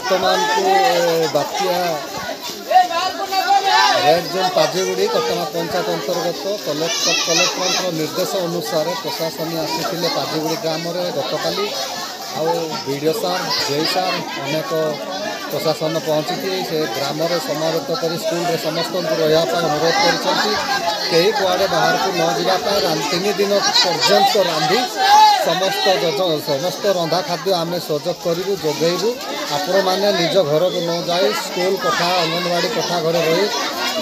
वर्तमान को बात्या red zone पाजीगुड़ी कटमा panchayat अंतर्गत कलेक्टर निर्देश अनुसार प्रशासन आसी पाजीगुड़ी ग्राम में गतकाली वीडियो सार जे सार अनेक प्रशासन पहुँची से ग्राम समावेत कर स्कूल रे समस्त रहा अनुरोध कर कुआड़े बाहर को न जावाई 3 दिन पर्यंत रांधि समस्त रंधा खाद्य आम सहयोग करूँ जोगेबू आपण मैंने निज घर को न जाई स्कूल कथा अंगनवाड़ी कथा घर रही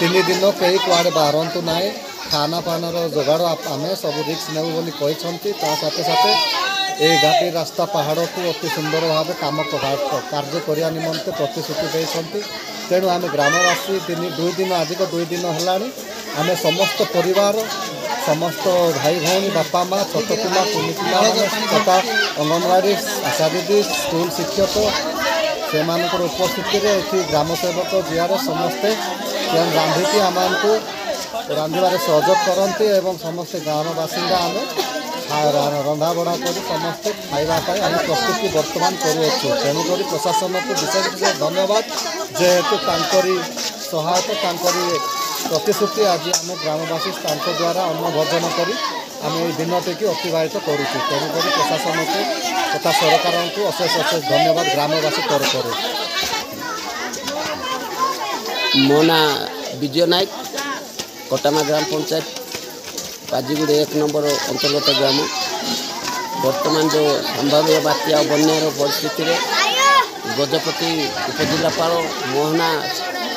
3 दिन कई कुआड़े बाहरतु ना खाना पानार जोगाड़ आम सब रिक्स नेबू बोली कहते साथे साथे ये घाटी रास्ता पहाड़ को अति सुंदर भाव काम कार्य करने निमंते प्रतिश्रुति देते तेणु आम ग्रामवासी 2 दिन आज 2 दिन है आम समस्त परिवार समस्त भाई भौणी बापा माँ छोट पिला कुनी पिला तथा अंगनवाड़ी आशा दीदी स्कूल शिक्षक से उपस्थिति में ग्राम सेवक जीआर समस्ते रांधिकी आम को रांधार सहयोग करते समस्ते गाँव बासिंदा आम रंधा बड़ा कर समस्ते खावाई आम प्रस्तुति बर्तमान करुच्छू तेणुक प्रशासन को विशेष धन्यवाद जेहेतु सहायता प्रतिश्रुति आज आम ग्रामवासी द्वारा अन्न भोजन कर आम ये दिनटी की अतिबाहित करुच्छू तेणुक प्रशासन को तथा सरकार को अशेष धन्यवाद ग्रामवासी तरफ। मो ना विजय नायक कटामा ग्राम पंचायत पाजीगुड़ी 1 नंबर अंतर्गत ग्राम वर्तमान जो संभाव्य बात्या बन्यार परिस्थिति गजपति उपजिलापाल मोहना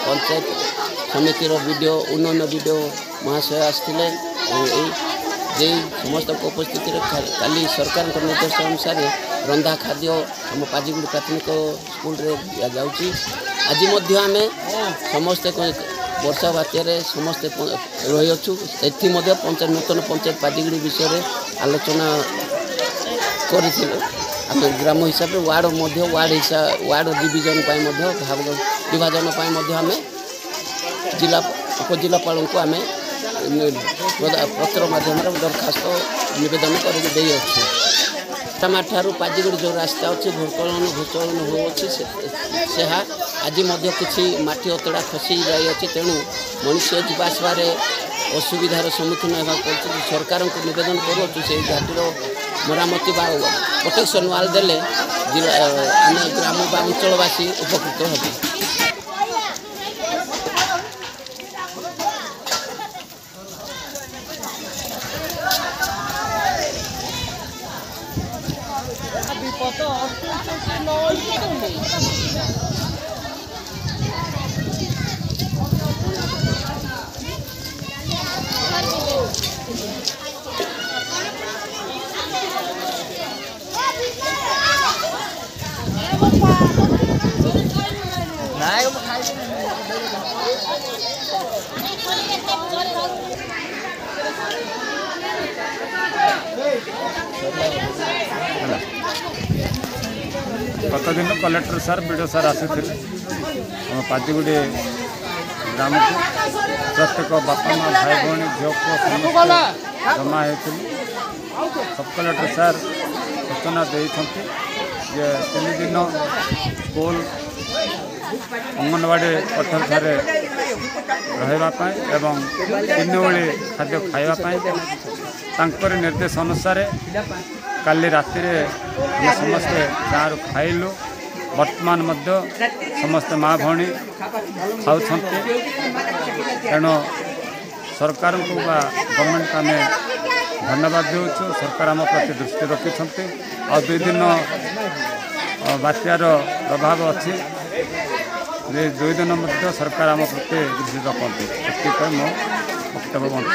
पंचायत समितिर वीडियो उन्नयन वीडियो महाशय आसते समस्त उपस्थिति काली सरकार निर्देश अनुसार रंधा खाद्य आम पाजीगुड़ी प्राथमिक स्कूल रे दिया जाउची। आज आम समस्ते वर्षा बात्यार समस्ते रही पंचायत नूतन पंचायत पाजीगुड़ी विषय आलोचना करें ग्राम हिसाब से वार्ड डिविजन विभाजन आम जिला उपजिलापाल को आम पत्र माध्यम दरखास्त नवेदन कर पाजीगुड़ी जो रास्ता अच्छे भूस्खलन हो आज किसी माटी अतड़ा खसी जाइए तेणु मनुष्य जावासबार असुविधार सम्मुखीन होगा सरकार को नवेदन करूँ से घाटीर मरामती प्रोटेक्शन वाल देले ग्राम बा अंचलवासी उपकृत होते। गत दिन कलेक्टर सार वीडियो सार आसी पाजीगुड़ी ग्राम को प्रत्येक बापा माँ भाई भौणी झील को जमा होती सब कलेक्टर सार सूचना देते 3 दिन स्कूल अंगनवाड़ी पठर ठारे रही एवं 3 ओली खाद्य खावाई निर्देश अनुसार काली राति आम समस्ते गाँव खाइलु वर्तमान समस्ते माँ भौणी खाऊ तेणु सरकार को गवर्नमेंट आम धन्यवाद देचु सरकार आम प्रति दृष्टि रखिंट आ 2 दिन बात्यार प्रभाव अच्छी 2 दिन सरकार आम प्रति दृष्टि रखते मो वक्तव्य बंद